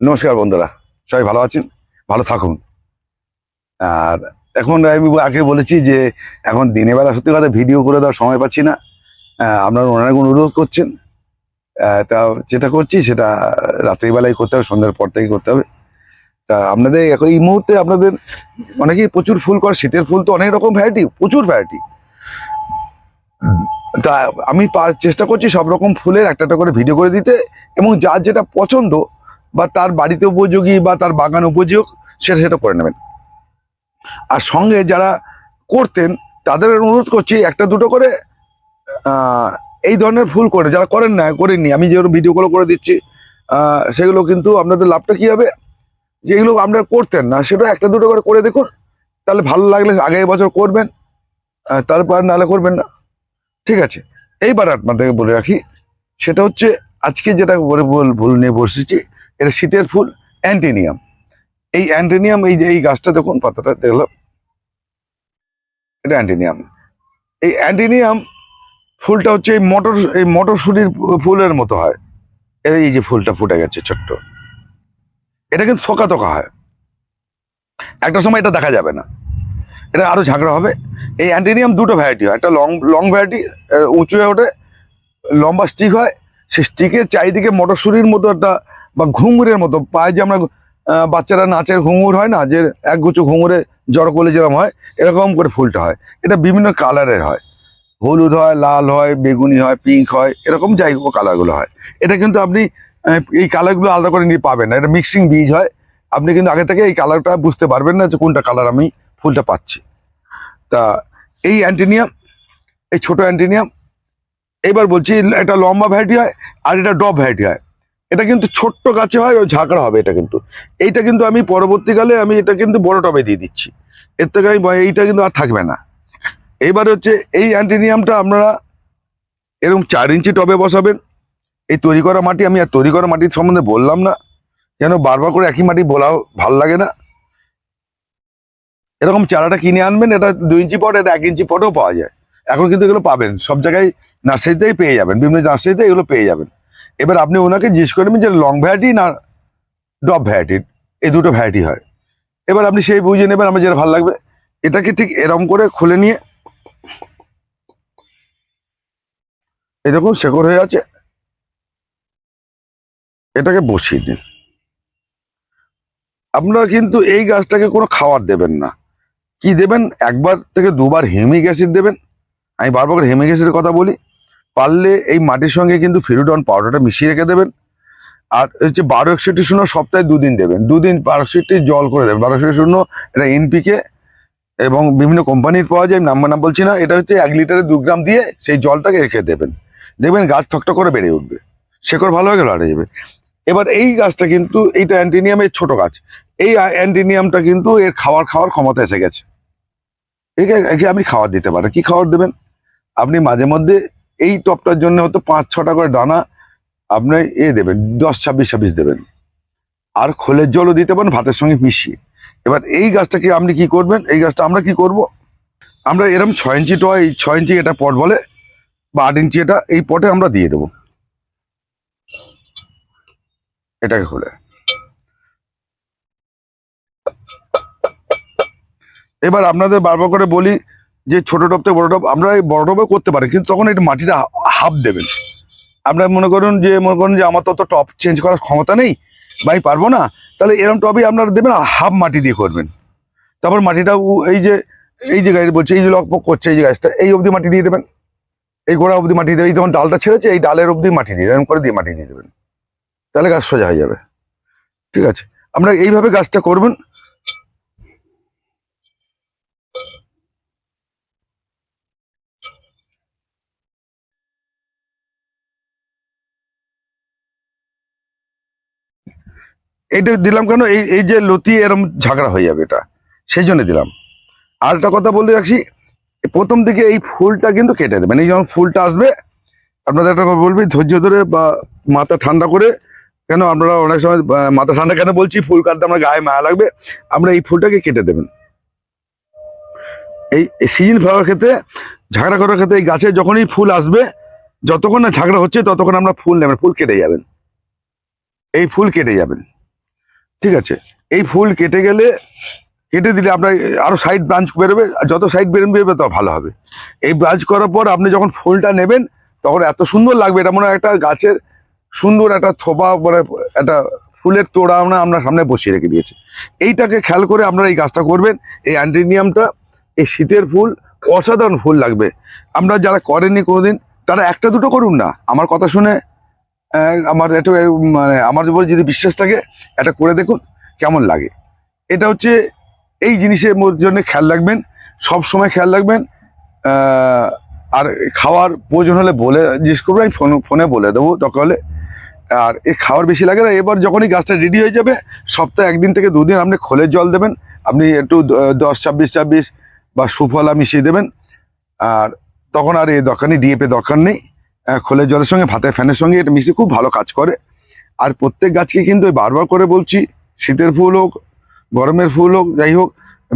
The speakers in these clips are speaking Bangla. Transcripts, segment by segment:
নমস্কার বন্ধুরা, সবাই ভালো আছেন, ভালো থাকুন। আর এখন আমি আগে বলেছি যে এখন দিনের বেলা সত্যি কথা ভিডিও করে দেওয়ার সময় পাচ্ছি না। আপনারা অনেক অনুরোধ করছেন, তা যেটা করছি সেটা রাত্রিবেলায় করতে হবে, সন্ধ্যার পর থেকে করতে হবে। তা আপনাদের এখন এই মুহূর্তে আপনাদের অনেকেই প্রচুর ফুল করে, শীতের ফুল তো অনেক রকম ভ্যারাইটি, প্রচুর ভ্যারাইটি। তা আমি চেষ্টা করছি সব রকম ফুলের একটা একটা করে ভিডিও করে দিতে, এবং যার যেটা পছন্দ বা তার বাড়িতে উপযোগী বা তার বাগান উপযোগ সেটা সেটা করে নেবেন। আর সঙ্গে যারা করতেন তাদের অনুরোধ করছি একটা দুটো করে আহ, এই ধরনের ফুল করে, যারা করেন না করেননি, আমি যেগুলো ভিডিওগুলো করে দিচ্ছি সেগুলো কিন্তু আপনাদের লাভটা কি হবে, যেগুলো আপনারা করতেন না সেটা একটা দুটো করে করে দেখুন, তাহলে ভালো লাগলে আগামী বছর করবেন, তারপর নাহলে করবেন না। ঠিক আছে, এইবার আপনাদেরকে বলে রাখি, সেটা হচ্ছে আজকে যেটা ফুল নিয়ে বসেছি, এটা শীতের ফুল, অ্যান্টিনিয়াম। এই অ্যান্টিনিয়াম, এই যে এই গাছটা দেখুন, পাতাটা দেখলাম, এটা অ্যান্টিনিয়াম। এই অ্যান্টিনিয়াম ফুলটা হচ্ছে এই মটরশুঁটির ফুলের মতো হয়। এই যে ফুলটা ফুটে গেছে ছোট্ট, এটা কিন্তু থোকা থোকা হয়, একটা সময় এটা দেখা যাবে না, এটা আরো ঝাঁকড়া হবে। এই অ্যান্টিনিয়াম দুটো ভ্যারাইটি হয়, একটা লং লং ভ্যারাইটি, উঁচু হয়ে ওঠে, লম্বা স্টিক হয়। সেই স্টিকের চারিদিকে মটরশুঁটির মতো একটা বা ঘুঙুরের মতো পায়ে যে আমরা বাচ্চারা নাচের ঘুঙুর হয় না, যে একগুচ্ছ ঘুঙুরে জড়ো করলে যেরকম হয়, এরকম করে ফুলটা হয়। এটা বিভিন্ন কালারের হয়, হলুদ হয়, লাল হয়, বেগুনি হয়, পিঙ্ক হয়, এরকম যাই হোক কালারগুলো হয়। এটা কিন্তু আপনি এই কালারগুলো আলাদা করে নিয়ে পাবেন না, এটা মিক্সিং বীজ হয়। আপনি কিন্তু আগে থেকে এই কালারটা বুঝতে পারবেন না যে কোনটা কালার আমি ফুলটা পাচ্ছি। তা এই অ্যান্টিনিয়াম, এই ছোট অ্যান্টিনিয়াম, এবার বলছি এটা লম্বা ভ্যারাইটি হয় আর এটা ডব ভ্যারাইটি হয়। এটা কিন্তু ছোট্ট গাছে হয়, ওই ঝাঁকড়া হবে এটা কিন্তু। এইটা কিন্তু আমি পরবর্তীকালে আমি এটা কিন্তু বড় টবে দিয়ে দিচ্ছি, এর থেকে আমি এইটা কিন্তু আর থাকবে না। এইবার হচ্ছে এই অ্যান্টিনিয়ামটা আপনারা এরকম 4 ইঞ্চি টবে বসাবেন। এই তৈরি করা মাটি, আমি আর তৈরি করা মাটির সম্বন্ধে বললাম না, কেন বারবার করে একই মাটি বলাও ভাল লাগে না। এরকম চারাটা কিনে আনবেন, এটা 2 ইঞ্চি পট, এটা 1 ইঞ্চি পটও পাওয়া যায়। এখন কিন্তু এগুলো পাবেন সব জায়গায়, নার্সারিতেই পেয়ে যাবেন, বিভিন্ন নার্সারিতে এগুলো পেয়ে যাবেন। এবার আপনি ওনাকে জিজ্ঞেস করবেন যে লং ভ্যারাইটি না ডব ভ্যারাইটি, এই দুটো ভ্যারাইটি হয়। এবার আপনি সেই বুঝে নেবেন আমার যেটা ভালো লাগবে। এটাকে ঠিক এরকম করে খুলে নিয়ে, এই দেখুন শেকড় হয়ে আছে, এটাকে বসিয়ে দিন। আপনারা কিন্তু এই গাছটাকে কোনো খাবার দেবেন না। কি দেবেন, একবার থেকে দুবার হিউমিক অ্যাসিড দেবেন। আমি বারবার করে হিউমিক অ্যাসিডের কথা বলি। পারলে এই মাটির সঙ্গে কিন্তু ফিরুডন পাউডারটা মিশিয়ে রেখে দেবেন। আর হচ্ছে 1261 সপ্তাহে 2 দিন দেবেন, 2 দিন 1261 জল করে দেবেন। 1261 এটা এনপিকে এবং বিভিন্ন কোম্পানির পাওয়া যায়, নাম বলছি না। এটা হচ্ছে 1 লিটারে 2 গ্রাম দিয়ে সেই জলটাকে রেখে দেবেন, দেখবেন গাছ ঠকঠক করে বেড়ে উঠবে, শেকড় ভালো হয়ে গেল হারিয়ে যাবে। এবার এই গাছটা কিন্তু, এইটা অ্যান্টিনিয়ামের ছোট গাছ, এই অ্যান্টিনিয়ামটা কিন্তু এর খাওয়ার ক্ষমতা এসে গেছে। একে একে আপনি খাবার দিতে পারেন। কি খাবার দেবেন, আপনি মাঝে মধ্যে এই টপটার জন্য হয়তো 5-6টা করে দানা আপনি দেবেন, 10-26-26 দেবেন। আর খোলের জলও দিতে পারেন ভাতের সঙ্গে মিশিয়ে। এবার এই গাছটাকে আপনি কি করবেন, এই গাছটা আমরা কি করব, আমরা এরকম 6 ইঞ্চি টয়, 6 ইঞ্চি এটা পট বলে, বা 8 ইঞ্চি, এটা এই পটে আমরা দিয়ে দেবো এটাকে খুলে। এবার আপনাদের বারবার করে বলি যে ছোট টব থেকে বড় টব, আমরা এই বড় টবে করতে পারি, কিন্তু তখন এটা মাটিটা হাফ দেবেন। আপনার মনে করেন যে আমার তো টপ চেঞ্জ করার ক্ষমতা নেই বা আমি পারবো না, তাহলে এরকম টবই আপনারা দেবেন, হাফ মাটি দিয়ে করবেন। তারপর মাটিটা এই যে গাছ বলছে, এই যে লকপক করছে এই যে গাছটা, এই অবধি মাটি দিয়ে দেবেন, এই গোড়া অবধি মাটি দেবেন। এই যখন ডালটা ছেড়েছে এই ডালের অবধি মাটি দিয়ে এরকম করে দিয়ে মাটি দিয়ে দেবেন, তাহলে গাছ সোজা হয়ে যাবে। ঠিক আছে, আমরা এইভাবে গাছটা করবেন। এইটা দিলাম কেন, এই এই যে লতি এরম ঝাগড়া হয়ে যাবে, এটা সেই জন্য দিলাম। আর একটা কথা বলে রাখছি, প্রথম দিকে এই ফুলটা কিন্তু কেটে দেবেন। এই যখন ফুলটা আসবে, আপনাদের একটা কথা বলবি, ধৈর্য ধরে বা মাথা ঠান্ডা করে, কেন আপনারা অনেক সময় মাথা ঠান্ডা কেন বলছি, ফুল কাটতে আমার গায়ে মায়া লাগবে, আমরা এই ফুলটাকে কেটে দেবেন। এই সিজন ফ্লাওয়ার ক্ষেত্রে, ঝাগড়া করার ক্ষেত্রে, এই গাছে যখনই ফুল আসবে, যতক্ষণ না ঝাগড়া হচ্ছে ততক্ষণ আমরা ফুল নেবেন, ফুল কেটে যাবেন, এই ফুল কেটে যাবেন। ঠিক আছে, এই ফুল কেটে দিলে আপনার আরো সাইড ব্রাঞ্চ বেরোবে, আর যত সাইড বেরোবে তত ভালো হবে। এই ব্রাঞ্চ করার পর আপনি যখন ফুলটা নেবেন তখন এত সুন্দর লাগবে, এটা মনে হয় একটা গাছের সুন্দর একটা থোপা, মানে একটা ফুলের তোড়া আমরা সামনে বসিয়ে রেখে দিয়েছি। এইটাকে খেয়াল করে আপনারা এই গাছটা করবেন। এই অ্যান্টিনিয়ামটা, এই শীতের ফুল অসাধারণ ফুল লাগবে। আমরা যারা করেননি কোনোদিন তারা একটা দুটো করুন না, আমার কথা শুনে আমার একটু মানে আমার উপর যদি বিশ্বাস থাকে এটা করে দেখুন কেমন লাগে। এটা হচ্ছে এই জিনিসের জন্য খেয়াল রাখবেন, সব সময় খেয়াল রাখবেন। আর খাওয়ার প্রয়োজন হলে বলে জিজ্ঞেস করবো, আমি ফোনে বলে দেবো দরকার হলে। আর এই খাওয়ার বেশি লাগে না। এবার যখনই গাছটা রেডি হয়ে যাবে সপ্তাহে 1 দিন থেকে 2 দিন আপনি খোলের জল দেবেন। আপনি একটু 10-26-26 বা সুফলা মিশিয়ে দেবেন। আর তখন আর এই দরকার নেই, ডিএপি দরকার নেই। খোলের জলের সঙ্গে ভাতের ফ্যানের সঙ্গে এটা মিশিয়ে খুব ভালো কাজ করে। আর প্রত্যেক গাছকে কিন্তু বারবার করে বলছি, শীতের ফুল হোক গরমের ফুল হোক যাই হোক,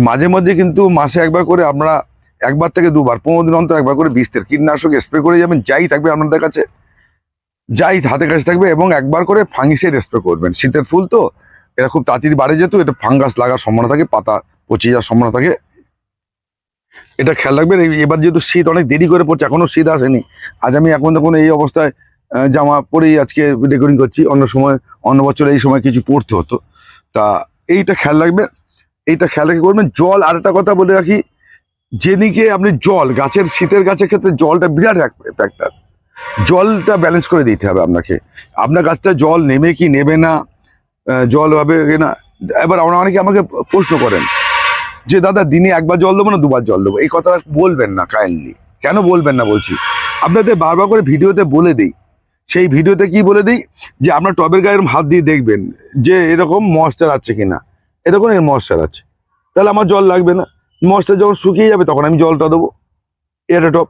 মাঝে মধ্যে কিন্তু মাসে একবার করে আমরা 1 থেকে 2 বার 15 দিন অন্তর একবার করে বিষের কীটনাশক স্প্রে করে যাবেন, যাই থাকবে আপনাদের কাছে, যাই হাতের কাছে থাকবে, এবং একবার করে ফাঙ্গিসাইড স্প্রে করবেন। শীতের ফুল তো এটা খুব তাড়াতাড়ি বাড়ে, যেত এটা ফাঙ্গাস লাগার সম্ভাবনা থাকে, পাতা পচে যাওয়ার সম্ভাবনা থাকে, এটা খেয়াল রাখবেন। এবার যেহেতু শীত অনেক দেরি করে পড়ছে, এখনো শীত আসেনি, আজ আমি এখন দেখুন এই অবস্থায় জামা পরেই আজকে রেকর্ডিং করছি, অন্য বছর এই সময় কিছু পড়তে হতো। তা এইটা খেয়াল রাখবেন, এইটা খেয়াল রেখে করবেন। জল, আর একটা কথা বলে রাখি, যেদিকে আপনি জল, গাছের শীতের গাছের ক্ষেত্রে জলটা বিরাট ফ্যাক্টর, জলটা ব্যালেন্স করে দিতে হবে আপনাকে। আপনার গাছটা জল নেবে কি নেবে না, জল হবে কিনা। এবার অনেকে আমাকে প্রশ্ন করেন যে দাদা দিনে 1 বার জল দেবো না 2 বার জল দেবো, এই কথাটা বলবেন না কাইন্ডলি। কেন বলবেন না বলছি, আপনাদের বারবার করে ভিডিওতে বলে দিই। সেই ভিডিওতে কি বলে দিই যে আপনার টবের গায়ে হাত দিয়ে দেখবেন যে এরকম ময়েশ্চার আছে কিনা, এরকম এর ময়েশ্চার আছে, তাহলে আমার জল লাগবে না। ময়েশ্চার যখন শুকিয়ে যাবে তখন আমি জলটা দেবো। এটা টপ।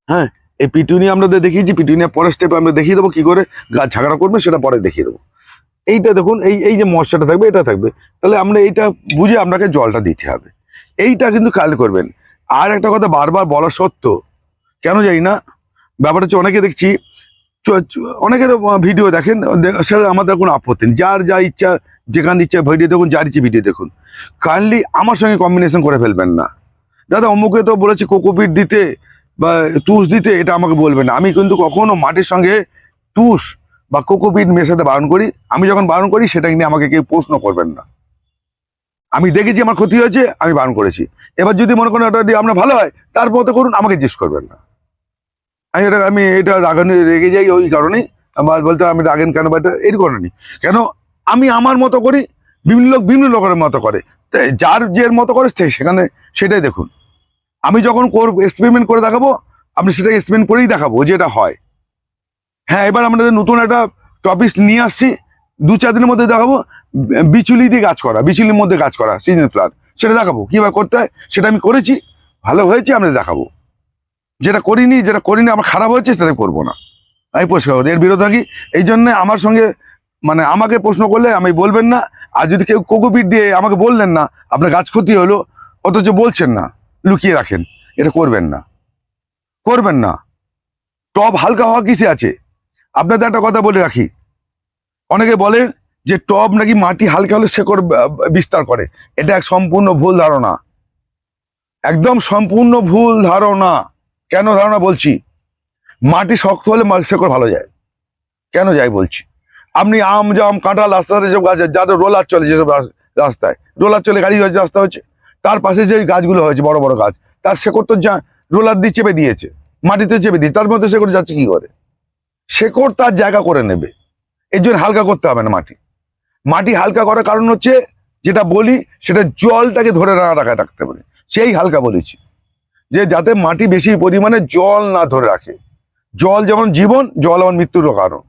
হ্যাঁ, এই পিটুনিয়া আমরা দেখিয়েছি, পিটুনিয়া পরের স্টেপে আমরা দেখিয়ে দেবো কি করে গাছ ঝাগড়া করবে, সেটা পরে দেখিয়ে দেবো। এইটা দেখুন, এই যে মশলাটা থাকবে এটা থাকবে, তাহলে আমরা এইটা বুঝে আপনাকে জলটা দিতে হবে, এইটা কিন্তু খেয়াল করবেন। আর একটা কথা বারবার বলা সত্য, কেন জানি না, ব্যাপারটা হচ্ছে অনেকে দেখছি অনেকের ভিডিও দেখেন, সেটা আমাদের কোনো আপত্তি নেই, যার যা ইচ্ছা যেখানে ইচ্ছা ভিডিও দেখুন, যার ইচ্ছে ভিডিও দেখুন, কাইন্ডলি আমার সঙ্গে কম্বিনেশন করে ফেলবেন না। দাদা অমুকে তো বলেছে কোকোপিট দিতে বা তুষ দিতে, এটা আমাকে বলবেন না। আমি কিন্তু কখনো মাটির সঙ্গে তুষ বা কোকোপিট মেশাতে বারণ করি। আমি যখন বারণ করি সেটা নিয়ে আমাকে কেউ প্রশ্ন করবেন না। আমি দেখেছি আমার ক্ষতি হয়েছে, আমি বারণ করেছি। এবার যদি মনে করেন ওটা দিয়ে আপনার ভালো হয় তার মতো করুন, আমাকে জিজ্ঞেস করবেন না। আমি এটা রেগে যাই ওই কারণেই, আমার বলতে আমি রাগেন কেন বা এটা এই কারণে কেন, আমি আমার মতো করি, বিভিন্ন লোক বিভিন্ন লোকের মতো করে, যার যে মতো করে সেখানে সেটাই দেখুন। আমি যখন করব এক্সপেরিমেন্ট করে দেখাবো, আপনি সেটা এক্সপেরিমেন্ট করেই দেখাবো যে এটা হয়। হ্যাঁ, এবার আমাদের নতুন একটা টপিক নিয়ে আসছি, 2-4 দিনের মধ্যে দেখাবো, বিচুলি দিয়ে গাছ করা, বিচুলির মধ্যে গাছ করা সিজন প্লান্ট, সেটা দেখাবো কিভাবে করতে হয়। সেটা আমি করেছি, ভালো হয়েছে, আমরা দেখাবো। যেটা করিনি আমার খারাপ হয়েছে সেটা করবো না, আমি পরিষ্কার করি, এর বিরোধী থাকি। এই জন্য আমার সঙ্গে মানে আমাকে প্রশ্ন করলে আমি বলবেন না। আর যদি কেউ কোকোপিট দিয়ে আমাকে বললেন না আপনার গাছ ক্ষতি হলো, অথচ বলছেন না, লুকিয়ে রাখেন, এটা করবেন না, করবেন না। টব হালকা হওয়া কিসে আছে, আপনাদের একটা কথা বলে রাখি, অনেকে বলে যে টব নাকি মাটি হালকা হলে শেকড় বিস্তার করে, এটা এক সম্পূর্ণ ভুল ধারণা, একদম সম্পূর্ণ ভুল ধারণা। কেন ধারণা বলছি, মাটি শক্ত হলে শেকড় ভালো যায়, কেন যায় বলছি। আপনি আম জাম কাঁঠাল রাস্তাতে যেসব গাছ আছে, যাদের রোলার চলে, যেসব রাস্তায় রোলার চলে গাড়ি হয়েছে, রাস্তা হচ্ছে, তার পাশে যে গাছগুলো হয়েছে বড় বড় গাছ, তার শেকড় তো রোলার দিয়ে চেপে দিয়েছে, মাটিতে চেপে দিয়ে, তার মধ্যে শেকড় যাচ্ছে কি করে, শেকড় তার জায়গা করে নেবে। এর জন্য হালকা করতে হবে না মাটি। মাটি হালকা করার কারণ হচ্ছে, যেটা বলি সেটা জলটাকে ধরে রাখতে পারে, সেই হালকা বলেছি, যে যাতে মাটি বেশি পরিমাণে জল না ধরে রাখে। জল যেমন জীবন, জল আমার মৃত্যুর কারণ।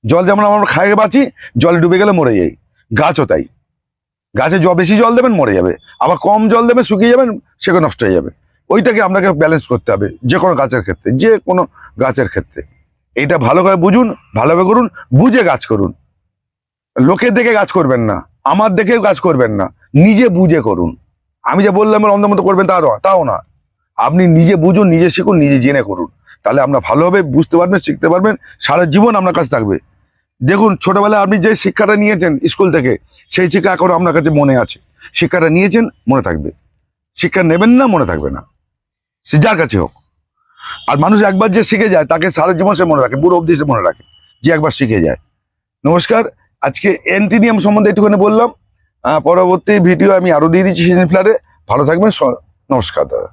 জল যেমন আমরা খাইয়ে বাঁচি, জলে ডুবে গেলে মরে যাই, গাছও তাই। গাছে বেশি জল দেবেন মরে যাবে, আবার কম জল দেবেন শুকিয়ে যাবেন, সেগুলো নষ্ট হয়ে যাবে। ওইটাকে আপনাকে ব্যালেন্স করতে হবে যে কোনো গাছের ক্ষেত্রে, যে কোনো গাছের ক্ষেত্রে। এইটা ভালোভাবে বুঝুন, ভালোভাবে করুন, বুঝে গাছ করুন। লোকের দেখে গাছ করবেন না, আমার দেখেও গাছ করবেন না, নিজে বুঝে করুন। আমি যে বললাম অন্ধ মতো করবেন তাও না, আপনি নিজে বুঝুন, নিজে শিখুন, নিজে জেনে করুন, তাহলে আপনার ভালোভাবে বুঝতে পারবেন, শিখতে পারবেন, সারা জীবন আপনার কাছে থাকবে। দেখুন ছোটবেলায় আপনি যে শিক্ষাটা নিয়েছেন স্কুল থেকে, সেই শিক্ষা এখন আপনার কাছে মনে আছে। শিক্ষাটা নিয়েছেন, মনে থাকবে। শিক্ষা নেবেন না, মনে থাকবে না, সে যার কাছে হোক। আর মানুষ একবার যে শিখে যায় তাকে সারা জীবন সে মনে রাখে, বুড়ো অবধি সে মনে রাখে, যে একবার শিখে যায়। নমস্কার, আজকে অ্যান্টিনিয়াম সম্বন্ধে একটুখানি বললাম। পরবর্তী ভিডিও আমি আরো দিয়ে দিচ্ছি সিজন ফ্লারে। ভালো থাকবেন, নমস্কার দাদা।